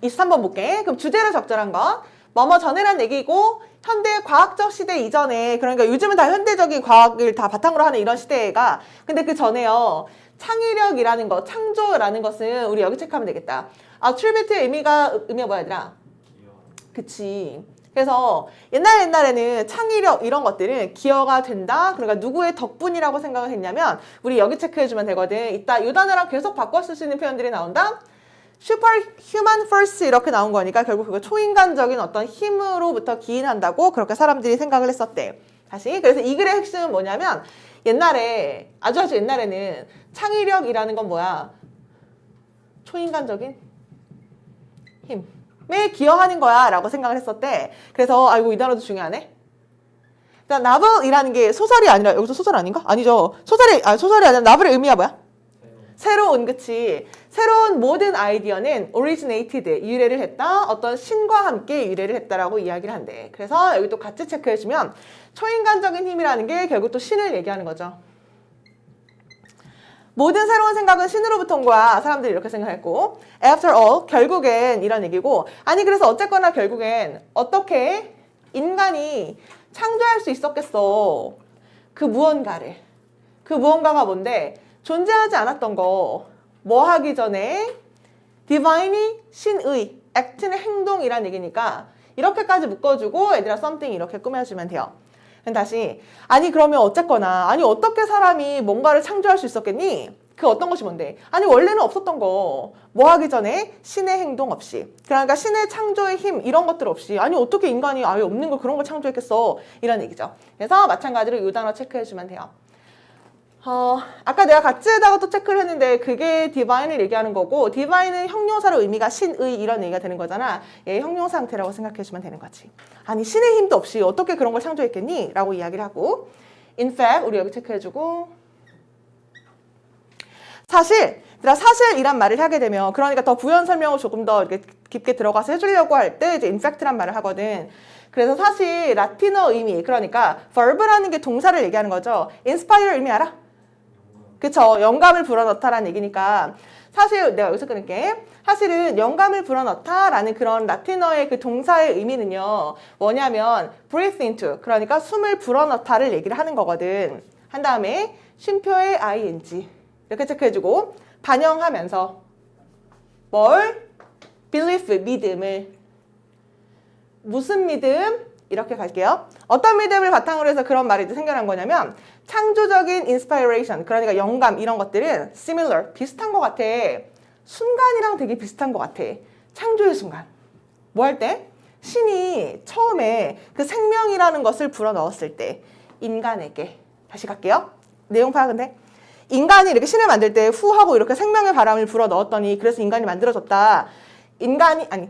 23번 볼게. 그럼 주제로 적절한 거. 뭐뭐 전에란 얘기고 현대 과학적 시대 이전에, 그러니까 요즘은 다 현대적인 과학을 다 바탕으로 하는 이런 시대가, 근데 그 전에요. 창의력이라는 거, 창조라는 것은 우리 여기 체크하면 되겠다. attribute의 의미가 뭐야 얘들아? 그치. 그래서 옛날에는 창의력 이런 것들은 기여가 된다. 그러니까 누구의 덕분이라고 생각을 했냐면 우리 여기 체크해주면 되거든. 이따 이 단어랑 계속 바꿔 쓸 수 있는 표현들이 나온다. Superhuman first 이렇게 나온 거니까 결국 그거 초인간적인 어떤 힘으로부터 기인한다고 그렇게 사람들이 생각을 했었대. 다시. 그래서 이 글의 핵심은 뭐냐면 옛날에 아주 옛날에는 창의력이라는 건 뭐야? 초인간적인 힘에 기여하는 거야 라고 생각을 했었대. 그래서 아이고 이 단어도 중요하네. 일단 novel이라는 게 소설이 아니라, 여기서 소설 아닌가? 아니죠. 소설이 아니라 novel의 의미가 뭐야? 새로운, 그치. 새로운 모든 아이디어는 originated, 유래를 했다. 어떤 신과 함께 유래를 했다라고 이야기를 한대. 그래서 여기 또 같이 체크해주면 초인간적인 힘이라는 게 결국 또 신을 얘기하는 거죠. 모든 새로운 생각은 신으로부터 온 거야. 사람들이 이렇게 생각했고. After all, 결국엔 이런 얘기고. 아니 그래서 어쨌거나 결국엔 어떻게 인간이 창조할 수 있었겠어. 그 무언가를. 그 무언가가 뭔데? 존재하지 않았던 거. 뭐 하기 전에? divine이 신의, act는 행동이란 얘기니까 이렇게까지 묶어주고 얘들아 something 이렇게 꾸며주면 돼요. 다시 아니 그러면 어쨌거나 아니 어떻게 사람이 뭔가를 창조할 수 있었겠니? 그 어떤 것이 뭔데? 아니 원래는 없었던 거. 뭐 하기 전에? 신의 행동 없이. 그러니까 신의 창조의 힘 이런 것들 없이 아니 어떻게 인간이 아예 없는 걸 그런 걸 창조했겠어. 이런 얘기죠. 그래서 마찬가지로 이 단어 체크해주면 돼요. 아까 내가 같이에다가 또 체크를 했는데 그게 divine을 얘기하는 거고 divine은 형용사로 의미가 신의 이런 얘기가 되는 거잖아. 얘 형용사 형태라고 생각해주면 되는 거지. 아니 신의 힘도 없이 어떻게 그런 걸 창조했겠니? 라고 이야기를 하고 in fact 우리 여기 체크해주고 사실이란 말을 하게 되면 그러니까 더 부연 설명을 조금 더 이렇게 깊게 들어가서 해주려고 할 때 이제 in fact란 말을 하거든. 그래서 사실 라틴어 의미 그러니까 verb라는 게 동사를 얘기하는 거죠. inspire 의미 알아? 그쵸. 영감을 불어넣다라는 얘기니까 사실 내가 여기서 끊을게. 사실은 영감을 불어넣다라는 그런 라틴어의 그 동사의 의미는요. 뭐냐면 breathe into 그러니까 숨을 불어넣다를 얘기를 하는 거거든. 한 다음에 쉼표의 ing 이렇게 체크해주고 반영하면서 뭘? belief 믿음을 무슨 믿음? 이렇게 갈게요. 어떤 믿음을 바탕으로 해서 그런 말이 생겨난 거냐면 창조적인 inspiration, 그러니까 영감 이런 것들은 similar, 비슷한 것 같아. 순간이랑 되게 비슷한 것 같아. 창조의 순간. 뭐 할 때? 신이 처음에 그 생명이라는 것을 불어넣었을 때 인간에게 다시 갈게요. 내용 파악은 인간이 이렇게 신을 만들 때 후 하고 이렇게 생명의 바람을 불어넣었더니 그래서 인간이 만들어졌다.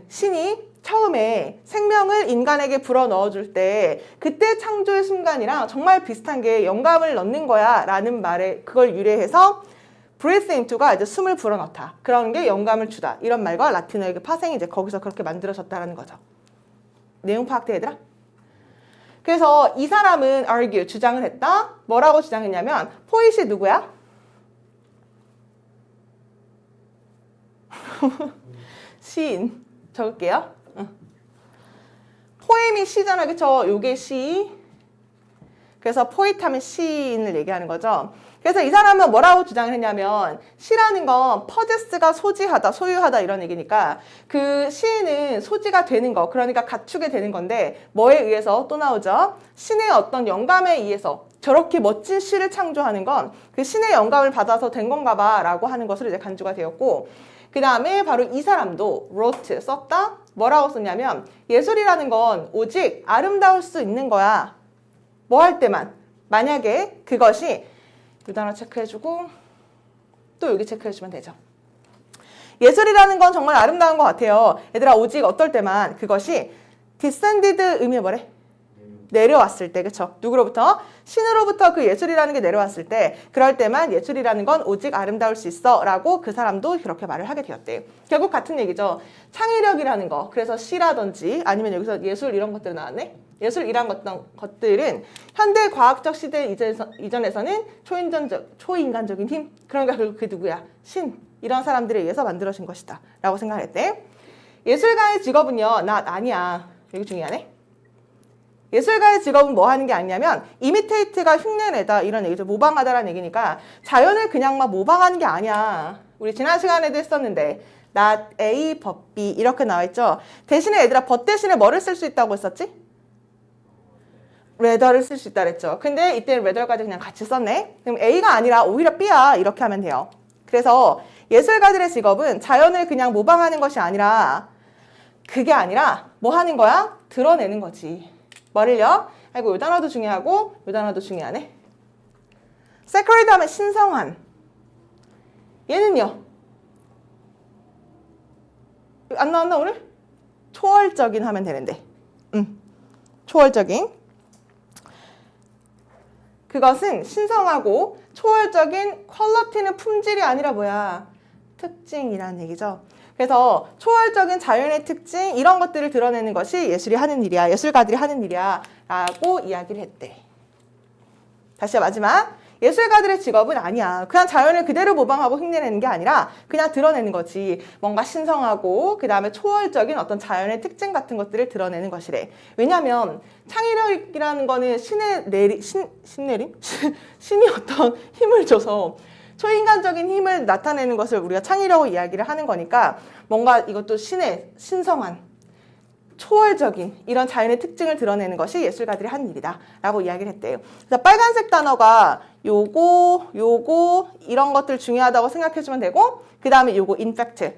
신이 처음에 생명을 인간에게 불어넣어줄 때 그때 창조의 순간이랑 정말 비슷한 게 영감을 넣는 거야 라는 말에 그걸 유래해서 breathe into가 이제 숨을 불어넣다. 그런 게 영감을 주다. 이런 말과 라틴어의 파생이 이제 거기서 그렇게 만들어졌다라는 거죠. 내용 파악돼 얘들아? 그래서 이 사람은 argue, 주장을 했다. 뭐라고 주장했냐면 포이시 누구야? 시인. 적을게요. 포엠이 시잖아, 그쵸? 요게 시. 그래서 포이트하면 시인을 얘기하는 거죠. 그래서 이 사람은 뭐라고 주장을 했냐면 시라는 건 possess가 소지하다, 소유하다 이런 얘기니까 그 시인은 소지가 되는 거, 그러니까 갖추게 되는 건데 뭐에 의해서 또 나오죠? 신의 어떤 영감에 의해서 저렇게 멋진 시를 창조하는 건 그 신의 영감을 받아서 된 건가 봐 라고 하는 것으로 이제 간주가 되었고 그 다음에 바로 이 사람도 wrote, 썼다? 뭐라고 썼냐면 예술이라는 건 오직 아름다울 수 있는 거야. 뭐 할 때만. 만약에 그것이 이 단어 체크해주고 또 여기 체크해주면 되죠. 예술이라는 건 정말 아름다운 것 같아요. 얘들아 오직 어떨 때만 그것이 descended 의미 뭐래? 내려왔을 때, 그쵸? 누구로부터? 신으로부터 그 예술이라는 게 내려왔을 때 그럴 때만 예술이라는 건 오직 아름다울 수 있어 라고 그 사람도 그렇게 말을 하게 되었대. 결국 같은 얘기죠. 창의력이라는 거, 그래서 시라든지 아니면 여기서 예술 이런 것들 나왔네? 예술 이런 것들은 현대 과학적 시대 이전에서는 초인간적인 힘, 그러니까 그 누구야? 신, 이런 사람들에 의해서 만들어진 것이다 라고 생각을 했대. 예술가의 직업은요, 아니야. 여기 중요하네. 예술가의 직업은 뭐 하는 게 아니냐면 imitate가 흉내내다 이런 얘기죠. 모방하다라는 얘기니까 자연을 그냥 막 모방하는 게 아니야. 우리 지난 시간에도 했었는데 not A, but B 이렇게 나와 있죠. 대신에 얘들아 but 대신에 뭐를 쓸 수 있다고 했었지? rather를 쓸 수 있다 그랬죠. 근데 이때는 rather까지 그냥 같이 썼네. 그럼 A가 아니라 오히려 B야 이렇게 하면 돼요. 그래서 예술가들의 직업은 자연을 그냥 모방하는 것이 아니라 그게 아니라 뭐 하는 거야? 드러내는 거지. 뭐를요? 아이고 이 단어도 중요하고 이 단어도 중요하네. sacred 하면 신성한. 얘는요? 안 나왔나 오늘? 초월적인 하면 되는데. 초월적인. 그것은 신성하고 초월적인 퀄리티는 품질이 아니라 뭐야? 특징이라는 얘기죠. 그래서 초월적인 자연의 특징 이런 것들을 드러내는 것이 예술이 하는 일이야. 예술가들이 하는 일이야. 라고 이야기를 했대. 다시 마지막. 예술가들의 직업은 아니야. 그냥 자연을 그대로 모방하고 흉내내는 게 아니라 그냥 드러내는 거지. 뭔가 신성하고 그 다음에 초월적인 어떤 자연의 특징 같은 것들을 드러내는 것이래. 왜냐하면 창의력이라는 거는 신이 어떤 힘을 줘서 초인간적인 힘을 나타내는 것을 우리가 창의력으로 이야기를 하는 거니까 뭔가 이것도 신성한 초월적인 이런 자연의 특징을 드러내는 것이 예술가들이 하는 일이다 라고 이야기를 했대요. 그래서 빨간색 단어가 요거 이런 것들 중요하다고 생각해주면 되고 그 다음에 요거 in fact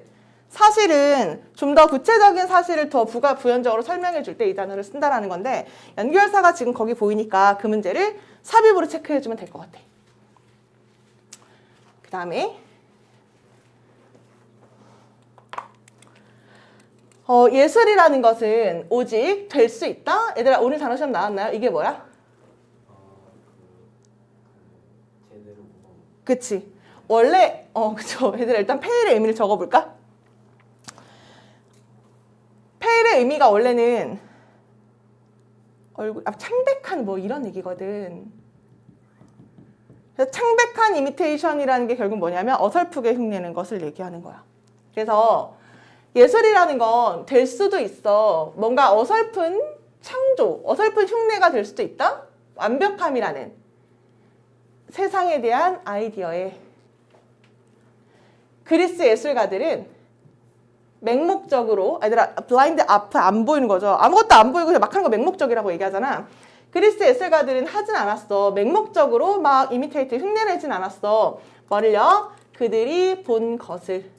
사실은 좀 더 구체적인 사실을 더 부연적으로 설명해 줄 때 이 단어를 쓴다라는 건데 연결사가 지금 거기 보이니까 그 문제를 삽입으로 체크해 주면 될 것 같아. 그 다음에 예술이라는 것은 오직 될 수 있다? 얘들아 오늘 단어 시험 나왔나요? 이게 뭐야? 제대로 모방. 그치. 원래 그쵸. 얘들아 일단 페일의 의미를 적어볼까? 페일의 의미가 원래는 창백한 뭐 이런 얘기거든. 그래서 창백한 이미테이션이라는 게 결국 뭐냐면 어설프게 흉내는 것을 얘기하는 거야. 그래서 예술이라는 건 될 수도 있어. 뭔가 어설픈 창조, 어설픈 흉내가 될 수도 있다. 완벽함이라는 세상에 대한 아이디어에 그리스 예술가들은 맹목적으로 블라인드 앞에 안 보이는 거죠. 아무것도 안 보이고 그냥 막 하는 거 맹목적이라고 얘기하잖아. 그리스 예술가들은 하진 않았어. 맹목적으로 막 이미테이트 흉내내진 않았어. 뭐를요? 그들이 본 것을.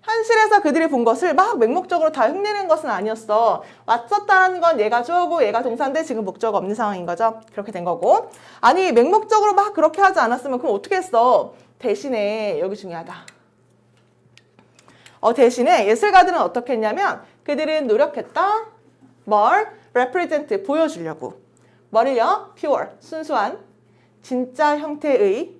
현실에서 그들이 본 것을 막 맹목적으로 다 흉내낸 것은 아니었어. 왔었다는 건 얘가 주어고 얘가 동사인데 지금 목적 없는 상황인 거죠. 그렇게 된 거고. 아니 맹목적으로 막 그렇게 하지 않았으면 그럼 어떻게 했어? 대신에 여기 중요하다. 대신에 예술가들은 어떻게 했냐면 그들은 노력했다. 뭘? represent, 보여주려고. 뭐를요? pure, 순수한, 진짜 형태의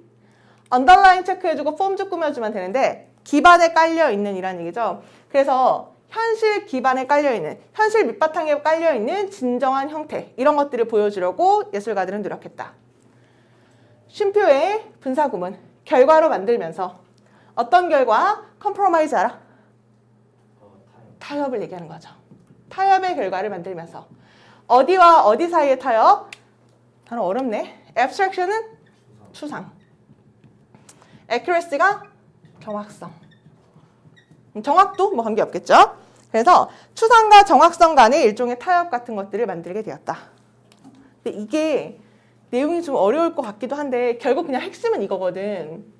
underline 체크해주고 폼 좀 꾸며주면 되는데 기반에 깔려있는 이란 얘기죠. 그래서 현실 기반에 깔려있는, 현실 밑바탕에 깔려있는 진정한 형태 이런 것들을 보여주려고 예술가들은 노력했다. 쉼표의 분사구문, 결과로 만들면서 어떤 결과? compromise 알아? 타협을 얘기하는 거죠. 타협의 결과를 만들면서 어디와 어디 사이의 타협? 단어 어렵네. abstraction은 추상. accuracy가 정확성. 정확도 뭐 관계없겠죠. 그래서 추상과 정확성 간의 일종의 타협 같은 것들을 만들게 되었다. 근데 이게 내용이 좀 어려울 것 같기도 한데 결국 그냥 핵심은 이거거든.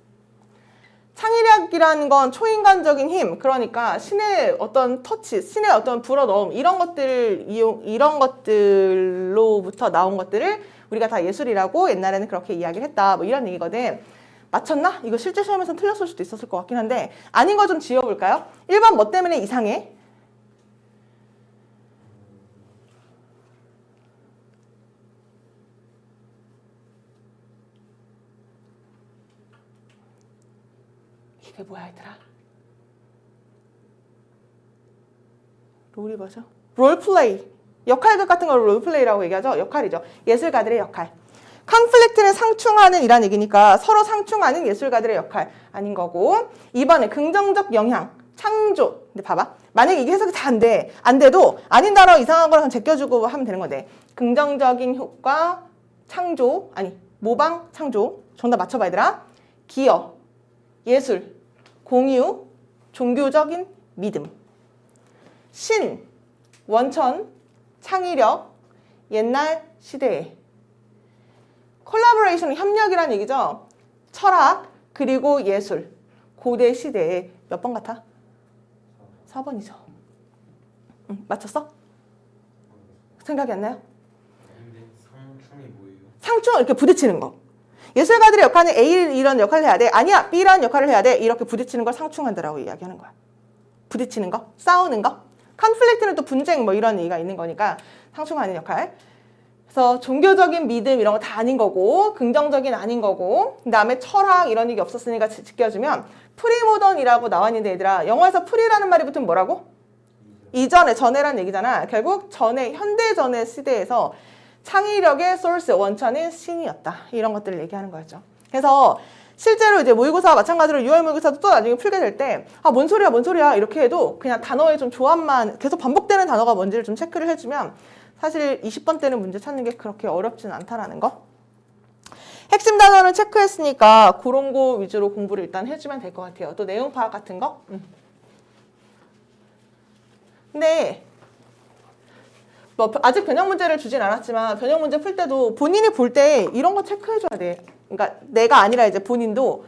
창의력이라는 건 초인간적인 힘, 그러니까 신의 어떤 터치, 신의 어떤 불어넣음 이런 것들로부터 나온 것들을 우리가 다 예술이라고 옛날에는 그렇게 이야기를 했다. 뭐 이런 얘기거든. 맞췄나? 이거 실제 시험에서는 틀렸을 수도 있었을 것 같긴 한데 아닌 거 좀 지워볼까요? 1번 뭐 때문에 이상해? 이게 뭐야 얘들아? 롤이 뭐죠? 롤플레이. 역할극 같은 걸 롤플레이라고 얘기하죠. 역할이죠. 예술가들의 역할. 컨플릭트를 상충하는 이란 얘기니까 서로 상충하는 예술가들의 역할 아닌 거고 2번에 긍정적 영향. 창조. 근데 봐봐. 만약에 이게 해석이 다 안 돼도 아닌 단어 이상한 거랑 제껴주고 하면 되는 건데. 긍정적인 효과, 창조, 아니, 모방, 창조. 정답 맞춰봐, 얘들아. 기여, 예술, 공유, 종교적인 믿음. 신, 원천, 창의력, 옛날 시대에. 콜라보레이션은 협력이라는 얘기죠. 철학, 그리고 예술. 고대 시대에 몇 번 같아? 4번이죠. 맞췄어? 생각이 안 나요? 근데 상충이 뭐예요? 상충 이렇게 부딪히는 거. 예술가들의 역할은 A 이런 역할을 해야 돼. 아니야, B라는 역할을 해야 돼. 이렇게 부딪히는 걸 상충한다라고 이야기하는 거야. 부딪히는 거, 싸우는 거. 컨플릭트는 또 분쟁 뭐 이런 얘기가 있는 거니까 상충하는 역할. 그래서 종교적인 믿음 이런 거 다 아닌 거고, 긍정적인 아닌 거고, 그 다음에 철학 이런 얘기 없었으니까 지켜주면 프리모던이라고 나왔는데 얘들아, 영어에서 프리라는 말이 붙으면 뭐라고? 이전에, 전에라는 얘기잖아. 결국 전에, 현대 전의 시대에서 창의력의 소스, 원천은 신이었다. 이런 것들을 얘기하는 거였죠. 그래서 실제로 이제 모의고사와 마찬가지로 6월 모의고사도 또 나중에 풀게 될 때, 아, 뭔 소리야 이렇게 해도 그냥 단어의 좀 조합만, 계속 반복되는 단어가 뭔지를 좀 체크를 해주면 사실 20번 때는 문제 찾는 게 그렇게 어렵진 않다라는 거. 핵심 단어는 체크했으니까 그런 거 위주로 공부를 일단 해주면 될 것 같아요. 또 내용 파악 같은 거. 근데 뭐 아직 변형 문제를 주진 않았지만 변형 문제 풀 때도 본인이 볼 때 이런 거 체크해줘야 돼. 그러니까 내가 아니라 이제 본인도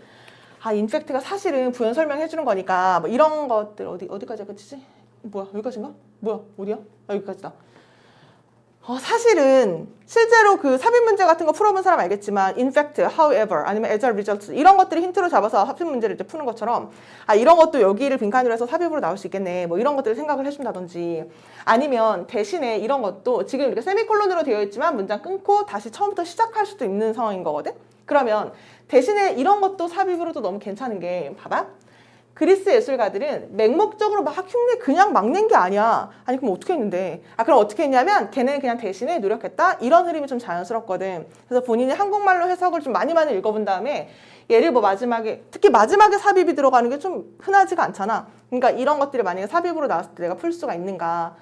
아, 인팩트가 사실은 부연 설명해 주는 거니까 뭐 이런 것들 어디까지 끝이지? 뭐야, 여기까지인가? 뭐야, 어디야? 아, 여기까지다. 사실은 실제로 그 삽입 문제 같은 거 풀어본 사람 알겠지만 in fact, however, 아니면 as a result 이런 것들이 힌트로 잡아서 삽입 문제를 이제 푸는 것처럼 아, 이런 것도 여기를 빈칸으로 해서 삽입으로 나올 수 있겠네 뭐 이런 것들을 생각을 해준다든지 아니면 대신에 이런 것도 지금 이렇게 세미콜론으로 되어 있지만 문장 끊고 다시 처음부터 시작할 수도 있는 상황인 거거든. 그러면 대신에 이런 것도 삽입으로도 너무 괜찮은 게 봐봐. 그리스 예술가들은 맹목적으로 막 흉내 그냥 막 낸 게 아니야. 아니 그럼 어떻게 했는데? 아 그럼 어떻게 했냐면 걔는 그냥 대신에 노력했다. 이런 흐름이 좀 자연스럽거든. 그래서 본인이 한국말로 해석을 좀 많이 읽어본 다음에 얘를 뭐 마지막에 특히 마지막에 삽입이 들어가는 게 좀 흔하지가 않잖아. 그러니까 이런 것들이 만약에 삽입으로 나왔을 때 내가 풀 수가 있는가.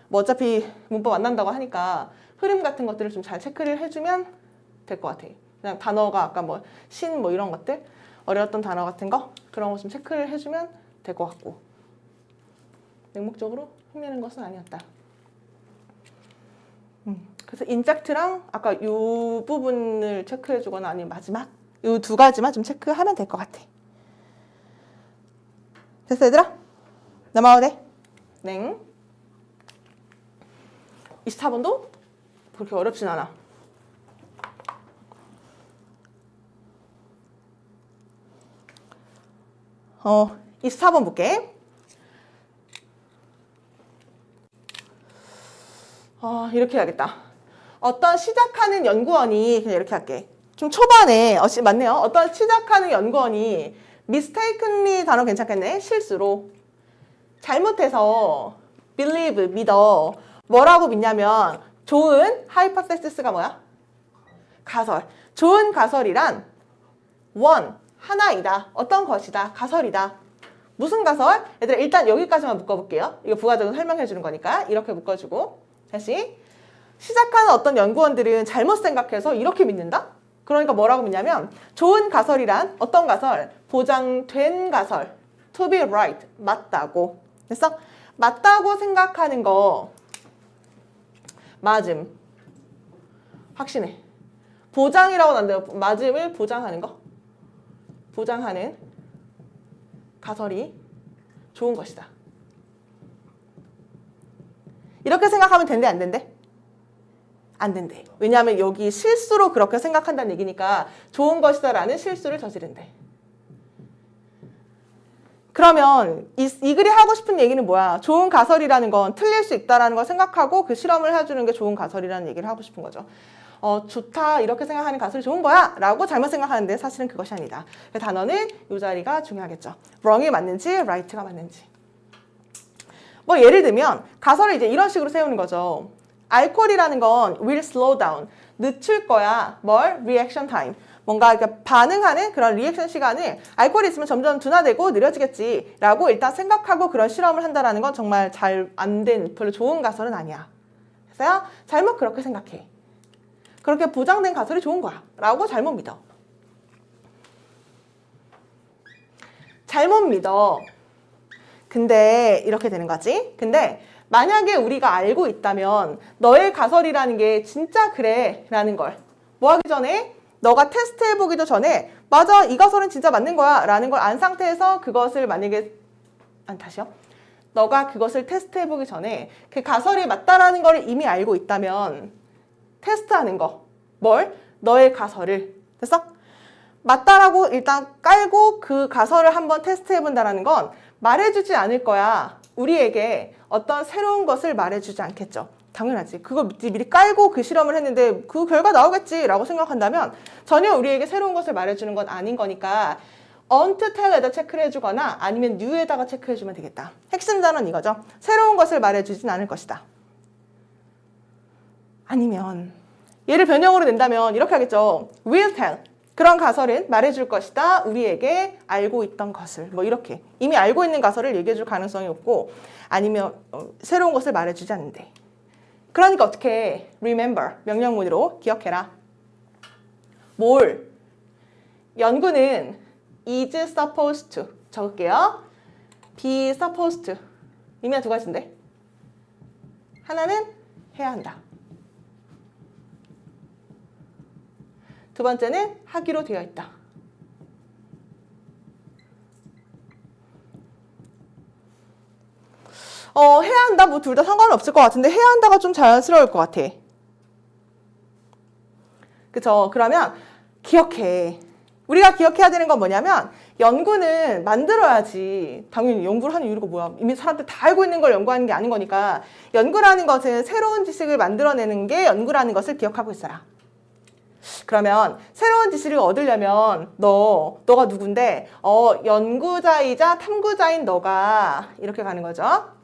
뭐 어차피 문법 안 난다고 하니까 흐름 같은 것들을 좀 잘 체크를 해주면 될 것 같아. 그냥 단어가 아까 뭐 신 뭐 이런 것들 어려웠던 단어 같은 거 그런 거 좀 체크를 해주면 될 것 같고 맹목적으로 흉내낸 것은 아니었다. 그래서 인팩트랑 아까 이 부분을 체크해주거나 아니면 마지막 이 두 가지만 좀 체크하면 될 것 같아. 됐어 얘들아? 넘어가도 돼? 네. 24번도 그렇게 어렵진 않아. 24번 볼게. 이렇게 해야겠다. 어떤 시작하는 연구원이 그냥 이렇게 할게. 좀 초반에 맞네요. 어떤 시작하는 연구원이 mistakenly 단어 괜찮겠네. 실수로 잘못해서 believe 믿어. 뭐라고 믿냐면 좋은 hypothesis가 뭐야? 가설. 좋은 가설이란 one 하나이다. 어떤 것이다. 가설이다. 무슨 가설? 얘들아 일단 여기까지만 묶어볼게요. 이거 부가적으로 설명해 주는 거니까 이렇게 묶어주고 다시 시작하는 어떤 연구원들은 잘못 생각해서 이렇게 믿는다? 그러니까 뭐라고 믿냐면 좋은 가설이란 어떤 가설? 보장된 가설. To be right. 맞다고. 됐어? 맞다고 생각하는 거 맞음. 확신해. 보장이라고는 안 돼요. 맞음을 보장하는 거. 보장하는 가설이 좋은 것이다. 이렇게 생각하면 된대 안 된대? 안 된대. 왜냐하면 여기 실수로 그렇게 생각한다는 얘기니까 좋은 것이다 라는 실수를 저지른대. 그러면 이 글이 하고 싶은 얘기는 뭐야? 좋은 가설이라는 건 틀릴 수 있다는 걸 생각하고 그 실험을 해주는 게 좋은 가설이라는 얘기를 하고 싶은 거죠. 좋다 이렇게 생각하는 가설이 좋은 거야 라고 잘못 생각하는데 사실은 그것이 아니다. 그 단어는 이 자리가 중요하겠죠. wrong이 맞는지 right가 맞는지. 뭐 예를 들면 가설을 이제 이런 식으로 세우는 거죠. 알코올이라는 건 will slow down 늦출 거야. 뭘? reaction time 뭔가 이렇게 반응하는 그런 리액션 시간을 알코올이 있으면 점점 둔화되고 느려지겠지라고 일단 생각하고 그런 실험을 한다라는 건 정말 잘 안 된, 별로 좋은 가설은 아니야. 그래서 잘못 그렇게 생각해. 그렇게 보장된 가설이 좋은 거야 라고 잘못 믿어. 잘못 믿어. 근데 이렇게 되는 거지. 근데 만약에 우리가 알고 있다면 너의 가설이라는 게 진짜 그래 라는 걸 뭐 하기 전에 너가 테스트 해보기도 전에 맞아 이 가설은 진짜 맞는 거야 라는 걸 안 상태에서 그것을 만약에 다시요. 너가 그것을 테스트 해보기 전에 그 가설이 맞다라는 걸 이미 알고 있다면 테스트하는 거. 뭘? 너의 가설을. 됐어? 맞다라고 일단 깔고 그 가설을 한번 테스트해본다는 건 말해주지 않을 거야. 우리에게 어떤 새로운 것을 말해주지 않겠죠. 당연하지. 그걸 미리 깔고 그 실험을 했는데 그 결과 나오겠지라고 생각한다면 전혀 우리에게 새로운 것을 말해주는 건 아닌 거니까 on to tell에다 체크를 해주거나 아니면 new에다가 체크해주면 되겠다. 핵심 단어는 이거죠. 새로운 것을 말해주진 않을 것이다. 아니면 얘를 변형으로 낸다면 이렇게 하겠죠. will tell. 그런 가설은 말해줄 것이다. 우리에게 알고 있던 것을. 뭐 이렇게. 이미 알고 있는 가설을 얘기해줄 가능성이 없고 아니면 새로운 것을 말해주지 않는데. 그러니까 어떻게 해? remember. 명령문으로 기억해라. 뭘? 연구는 is supposed to. 적을게요. be supposed to. 의미가 두 가지인데. 하나는 해야 한다. 두 번째는 하기로 되어 있다. 해야 한다, 뭐 둘 다 상관은 없을 것 같은데 해야 한다가 좀 자연스러울 것 같아. 그쵸? 그러면 기억해. 우리가 기억해야 되는 건 뭐냐면 연구는 만들어야지. 당연히 연구를 하는 이유가 뭐야? 이미 사람들 다 알고 있는 걸 연구하는 게 아닌 거니까 연구라는 것은 새로운 지식을 만들어내는 게 연구라는 것을 기억하고 있어라. 그러면 새로운 지식을 얻으려면 너가 누군데 연구자이자 탐구자인 너가 이렇게 가는 거죠.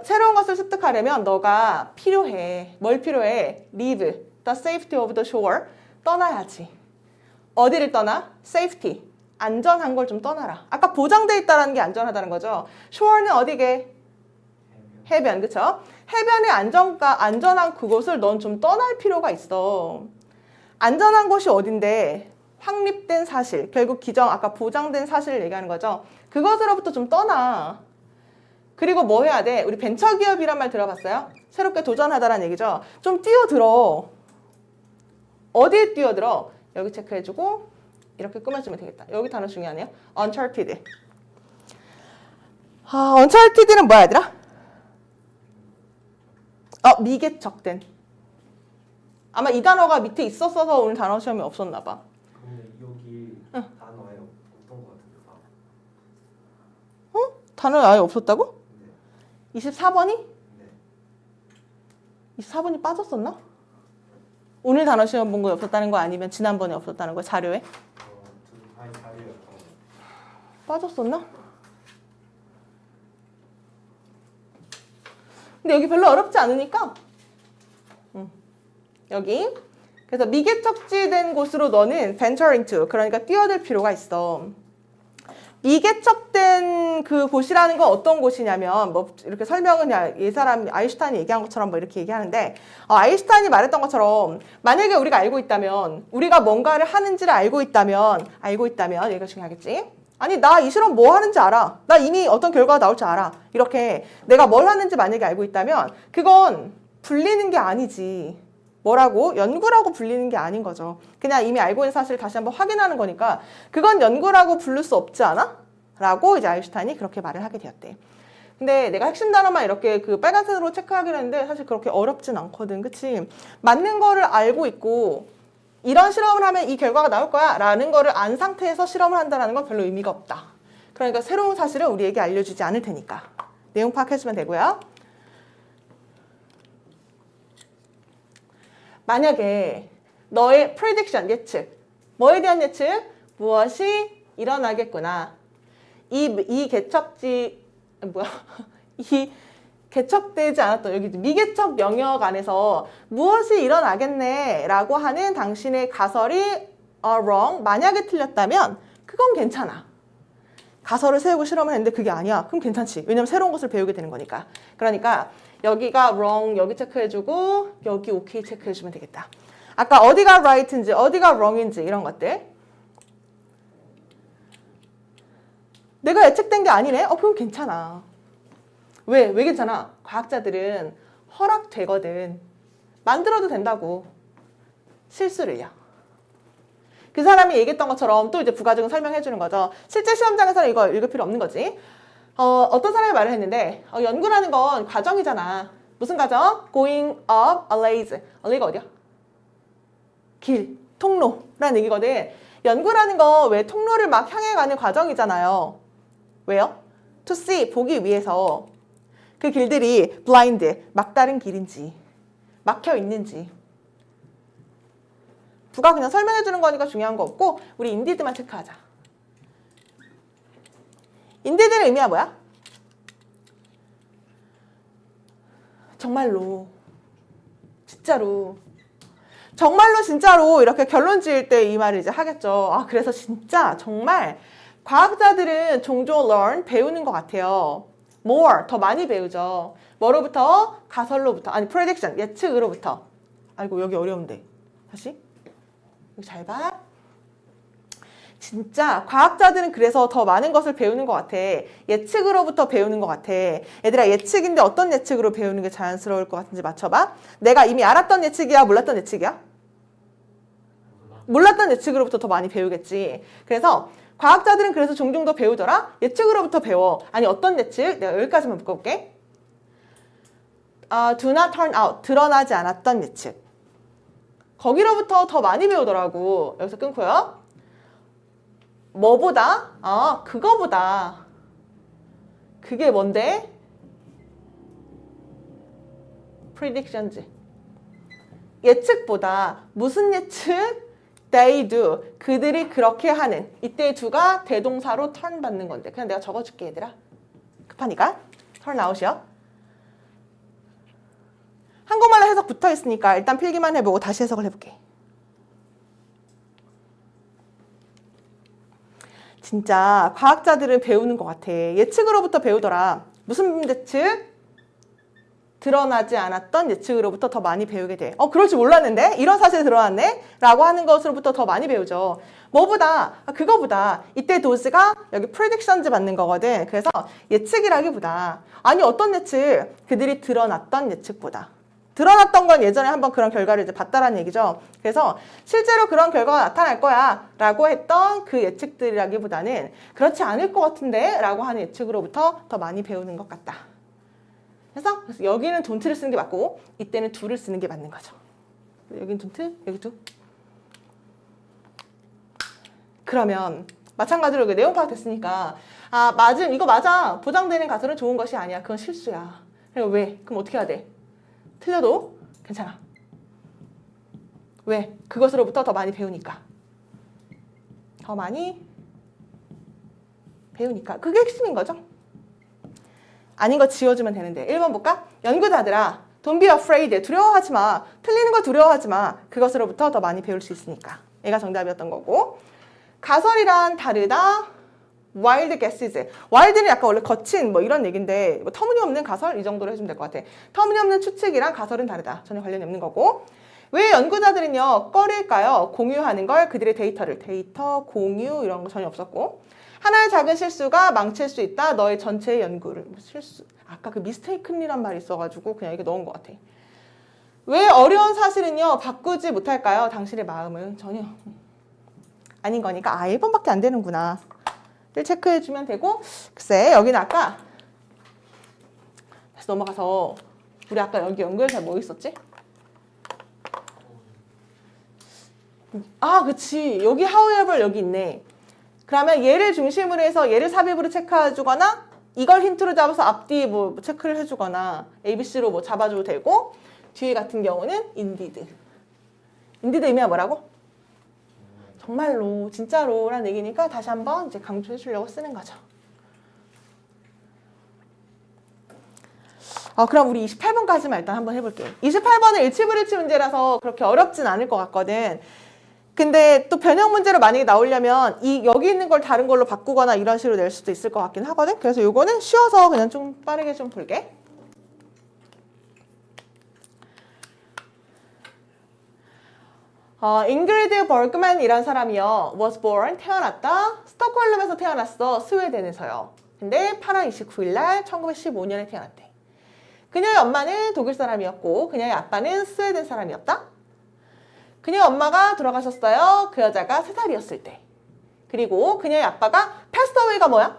새로운 것을 습득하려면 너가 필요해. 뭘 필요해? Leave the safety of the shore. 떠나야지. 어디를 떠나? Safety. 안전한 걸 좀 떠나라. 아까 보장돼 있다는 게 안전하다는 거죠. shore는 어디게? 해변, 그쵸? 해변의 안전한 그곳을 넌 좀 떠날 필요가 있어. 안전한 곳이 어딘데? 확립된 사실, 결국 아까 보장된 사실을 얘기하는 거죠. 그것으로부터 좀 떠나. 그리고 뭐 해야 돼? 우리 벤처기업이란 말 들어봤어요? 새롭게 도전하다라는 얘기죠. 좀 뛰어들어. 어디에 뛰어들어? 여기 체크해주고 이렇게 꾸며주면 되겠다. 여기 단어 중요하네요. uncharted. uncharted는 뭐야 얘들아? 미개척된. 아마 이 단어가 밑에 있었어서 오늘 단어 시험이 없었나 봐. 근데 여기 응. 단어에 없던 것 같은데. 단어 아예 없었다고? 네. 24번이? 네. 24번이 빠졌었나? 오늘 단어 시험 본 거에 없었다는 거 아니면 지난번에 없었다는 거 자료에? 아니 자리였던 거. 빠졌었나? 근데 여기 별로 어렵지 않으니까 여기 그래서 미개척지된 곳으로 너는 venturing to 그러니까 뛰어들 필요가 있어. 미개척된 그 곳이라는 건 어떤 곳이냐면 뭐 이렇게 설명은 그냥 이 사람 아인슈타인이 얘기한 것처럼 뭐 이렇게 얘기하는데 아인슈타인이 말했던 것처럼 만약에 우리가 알고 있다면 우리가 뭔가를 하는지를 알고 있다면 얘가 중요하겠지. 아니 나 이 실험 뭐 하는지 알아. 나 이미 어떤 결과가 나올 줄 알아. 이렇게 내가 뭘 하는지 만약에 알고 있다면 그건 불리는 게 아니지. 뭐라고? 연구라고 불리는 게 아닌 거죠. 그냥 이미 알고 있는 사실을 다시 한번 확인하는 거니까 그건 연구라고 부를 수 없지 않아? 라고 이제 아인슈타인이 그렇게 말을 하게 되었대. 근데 내가 핵심 단어만 이렇게 그 빨간색으로 체크하기로 했는데 사실 그렇게 어렵진 않거든. 그치? 맞는 거를 알고 있고 이런 실험을 하면 이 결과가 나올 거야 라는 거를 안 상태에서 실험을 한다는 건 별로 의미가 없다. 그러니까 새로운 사실을 우리에게 알려주지 않을 테니까 내용 파악해주면 되고요. 만약에 너의 prediction, 예측, 뭐에 대한 예측? 무엇이 일어나겠구나. 이 개척지, 이 개척되지 않았던 여기 미개척 영역 안에서 무엇이 일어나겠네 라고 하는 당신의 가설이 wrong, 만약에 틀렸다면 그건 괜찮아. 가설을 세우고 실험을 했는데 그게 아니야. 그럼 괜찮지. 왜냐면 새로운 것을 배우게 되는 거니까. 그러니까 여기가 wrong 여기 체크해주고 여기 OK 체크해주면 되겠다. 아까 어디가 right인지 어디가 wrong인지 이런 것들. 내가 예측된 게 아니네? 그럼 괜찮아. 왜 괜찮아? 과학자들은 허락되거든. 만들어도 된다고. 실수를요. 그 사람이 얘기했던 것처럼 또 이제 부가적인 설명해 주는 거죠. 실제 시험장에서는 이거 읽을 필요 없는 거지. 어떤 사람이 말을 했는데 연구라는 건 과정이잖아. 무슨 과정? Going up a laze. a 어디야? 길, 통로라는 얘기거든. 연구라는 거 왜 통로를 막 향해 가는 과정이잖아요. 왜요? To see, 보기 위해서 그 길들이 blind, 막다른 길인지 막혀 있는지 부가 그냥 설명해 주는 거니까 중요한 거 없고 우리 인디드만 체크하자. 인디드의 의미가 뭐야? 정말로 진짜로 정말로 진짜로 이렇게 결론 지을 때 이 말을 이제 하겠죠. 그래서 진짜 정말 과학자들은 종종 learn 배우는 것 같아요. more 더 많이 배우죠. 뭐로부터? 가설로부터. 아니 prediction 예측으로부터. 아이고 여기 어려운데. 다시. 여기 잘 봐. 진짜 과학자들은 그래서 더 많은 것을 배우는 것 같아. 예측으로부터 배우는 것 같아. 얘들아 예측인데 어떤 예측으로 배우는 게 자연스러울 것 같은지 맞춰봐. 내가 이미 알았던 예측이야? 몰랐던 예측이야? 몰랐던 예측으로부터 더 많이 배우겠지. 그래서 과학자들은 그래서 종종 더 배우더라. 예측으로부터 배워. 아니 어떤 예측? 내가 여기까지만 묶어볼게. Do not turn out. 드러나지 않았던 예측. 거기로부터 더 많이 배우더라고. 여기서 끊고요. 뭐보다? 그거보다. 그게 뭔데? predictions. 예측보다. 무슨 예측? They do. 그들이 그렇게 하는. 이때 do가 대동사로 turn 받는 건데. 그냥 내가 적어줄게 얘들아. 급하니까. turn out이요. 한국말로 해석 붙어 있으니까 일단 필기만 해보고 다시 해석을 해볼게. 진짜 과학자들은 배우는 것 같아. 예측으로부터 배우더라. 무슨 예측? 드러나지 않았던 예측으로부터 더 많이 배우게 돼. 그럴 줄 몰랐는데? 이런 사실이 드러났네? 라고 하는 것으로부터 더 많이 배우죠. 뭐보다? 그거보다. 이때 도스가 여기 predictions 받는 거거든. 그래서 예측이라기보다. 아니 어떤 예측? 그들이 드러났던 예측보다. 드러났던 건 예전에 한번 그런 결과를 이제 봤다라는 얘기죠. 그래서 실제로 그런 결과가 나타날 거야 라고 했던 그 예측들이라기보다는 그렇지 않을 것 같은데 라고 하는 예측으로부터 더 많이 배우는 것 같다. 그래서 여기는 don't를 쓰는 게 맞고 이때는 do를 쓰는 게 맞는 거죠. 여기는 don't, 여기 do. 그러면 마찬가지로 내용 파악됐으니까 맞음, 이거 맞아. 보장되는 가설은 좋은 것이 아니야. 그건 실수야. 왜? 그럼 어떻게 해야 돼? 틀려도 괜찮아. 왜? 그것으로부터 더 많이 배우니까. 더 많이 배우니까. 그게 핵심인 거죠. 아닌 거 지워주면 되는데. 1번 볼까? 연구자들아, don't be afraid. 두려워하지 마. 틀리는 거 두려워하지 마. 그것으로부터 더 많이 배울 수 있으니까. 얘가 정답이었던 거고. 가설이란 다르다. wild guesses. wild는 약간 원래 거친 뭐 이런 얘기인데 뭐 터무니없는 가설 이 정도로 해주면 될 것 같아. 터무니없는 추측이랑 가설은 다르다. 전혀 관련이 없는 거고. 왜 연구자들은요 꺼릴까요? 공유하는 걸 그들의 데이터를 데이터 공유 이런 거 전혀 없었고 하나의 작은 실수가 망칠 수 있다. 너의 전체 연구를 실수. 아까 그 mistaken이란 말이 있어가지고 그냥 이게 넣은 것 같아. 왜 어려운 사실은요 바꾸지 못할까요? 당신의 마음은 전혀 아닌 거니까 1번밖에 안 되는구나. 를 체크해주면 되고 글쎄 여기는 아까 다시 넘어가서 우리 아까 여기 연구해서 뭐 있었지? 그치 여기 however 여기 있네. 그러면 얘를 중심으로 해서 얘를 삽입으로 체크해주거나 이걸 힌트로 잡아서 앞뒤 뭐 체크를 해주거나 ABC로 뭐 잡아줘도 되고 뒤에 같은 경우는 indeed. indeed 의미가 뭐라고? 정말로, 진짜로 라는 얘기니까 다시 한번 이제 강조해 주려고 쓰는 거죠. 그럼 우리 28번까지만 일단 한번 해볼게요. 28번은 일치불일치 문제라서 그렇게 어렵진 않을 것 같거든. 근데 또 변형 문제로 만약에 나오려면 여기 있는 걸 다른 걸로 바꾸거나 이런 식으로 낼 수도 있을 것 같긴 하거든. 그래서 요거는 쉬워서 그냥 좀 빠르게 좀 볼게. 잉그리드 버그만이란 사람이요. was born, 태어났다. 스톡홀름에서 태어났어. 스웨덴에서요. 근데 8월 29일 날 1915년에 태어났대. 그녀의 엄마는 독일 사람이었고 그녀의 아빠는 스웨덴 사람이었다. 그녀의 엄마가 돌아가셨어요. 그 여자가 3살이었을 때. 그리고 그녀의 아빠가 passed away가 뭐야?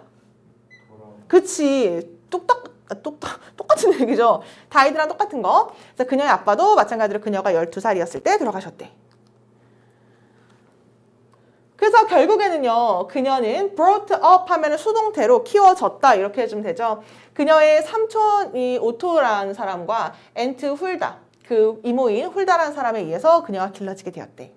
그치. 똑같은 얘기죠. 다이드랑 똑같은 거. 그래서 그녀의 아빠도 마찬가지로 그녀가 12살이었을 때 돌아가셨대. 그래서 결국에는요, 그녀는 brought up 하면은 수동태로 키워졌다 이렇게 해주면 되죠. 그녀의 삼촌이 오토라는 사람과 앤트 훌다, 그 이모인 훌다라는 사람에 의해서 그녀가 길러지게 되었대.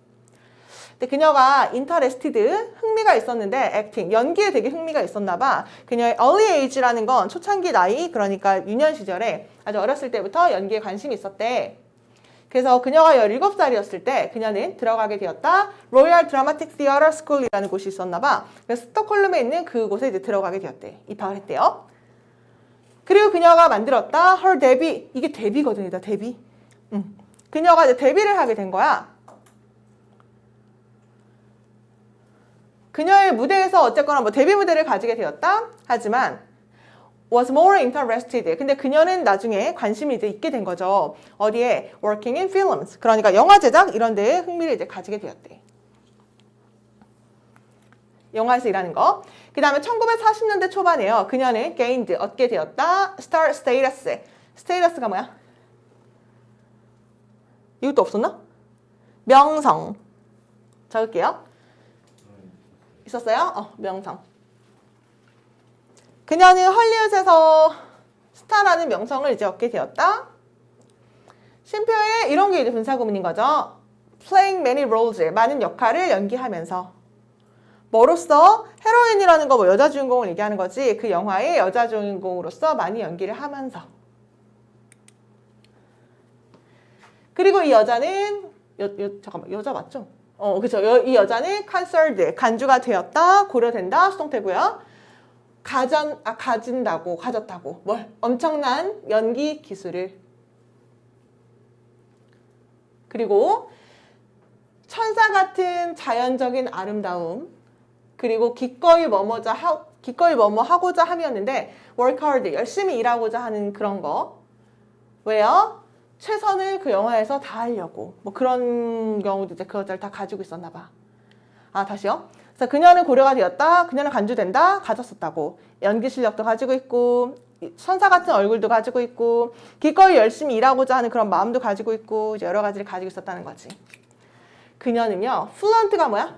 근데 그녀가 interested, 흥미가 있었는데 acting, 연기에 되게 흥미가 있었나 봐. 그녀의 early age라는 건 초창기 나이, 그러니까 유년 시절에 아주 어렸을 때부터 연기에 관심이 있었대. 그래서 그녀가 17살이었을 때 그녀는 들어가게 되었다. 로얄 드라마틱 시어터 스쿨이라는 곳이 있었나 봐. 그래서 스톡홀름에 있는 그곳에 이제 들어가게 되었대. 입학을 했대요. 그리고 그녀가 만들었다. her 데뷔. 이게 데뷔거든요. 데뷔. 그녀가 이제 데뷔를 하게 된 거야. 그녀의 무대에서 어쨌거나 뭐 데뷔 무대를 가지게 되었다. 하지만 was more interested. 근데 그녀는 나중에 관심이 이제 있게 된 거죠. 어디에? working in films. 그러니까 영화 제작 이런 데에 흥미를 이제 가지게 되었대. 영화에서 일하는 거. 그 다음에 1940년대 초반에요. 그녀는 gained, 얻게 되었다. star status. status가 뭐야? 이것도 없었나? 명성. 적을게요. 있었어요? 명성. 그녀는 헐리우드에서 스타라는 명성을 이제 얻게 되었다. 쉼표에 이런 게 이제 분사구문인 거죠. playing many roles, 많은 역할을 연기하면서. 뭐로써? 헤로인이라는 거 뭐 여자 주인공을 얘기하는 거지. 그 영화의 여자 주인공으로서 많이 연기를 하면서. 그리고 이 여자는 잠깐만, 여자 맞죠? 그쵸. 이 여자는 concerned, 간주가 되었다, 고려된다, 수동태고요. 가졌다고. 뭘? 엄청난 연기 기술을. 그리고 천사 같은 자연적인 아름다움. 그리고 기꺼이 뭐뭐 하고자 함이었는데 work hard, 열심히 일하고자 하는 그런 거. 왜요? 최선을 그 영화에서 다하려고. 뭐 그런 경우도 이제 그 여자를 다 가지고 있었나 봐. 다시요. 그래서 그녀는 고려가 되었다. 그녀는 간주된다. 가졌었다고. 연기 실력도 가지고 있고 천사 같은 얼굴도 가지고 있고 기꺼이 열심히 일하고자 하는 그런 마음도 가지고 있고 이제 여러 가지를 가지고 있었다는 거지. 그녀는요. fluent가 뭐야?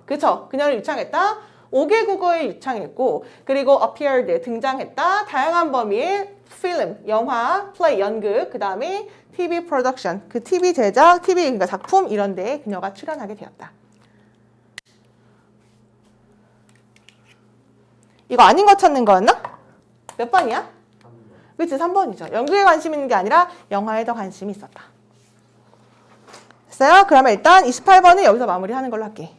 그쵸. 그녀는 유창했다. 5개 국어에 유창했고 그리고 appeared, 등장했다. 다양한 범위의 film, 영화, play, 연극, 그 다음에 TV production, 그 TV 제작, TV 그러니까 작품 이런 데에 그녀가 출연하게 되었다. 이거 아닌 거 찾는 거였나? 몇 번이야? 3번. 그치, 3번이죠. 연극에 관심 있는 게 아니라 영화에 더 관심이 있었다. 됐어요? 그러면 일단 28번은 여기서 마무리하는 걸로 할게.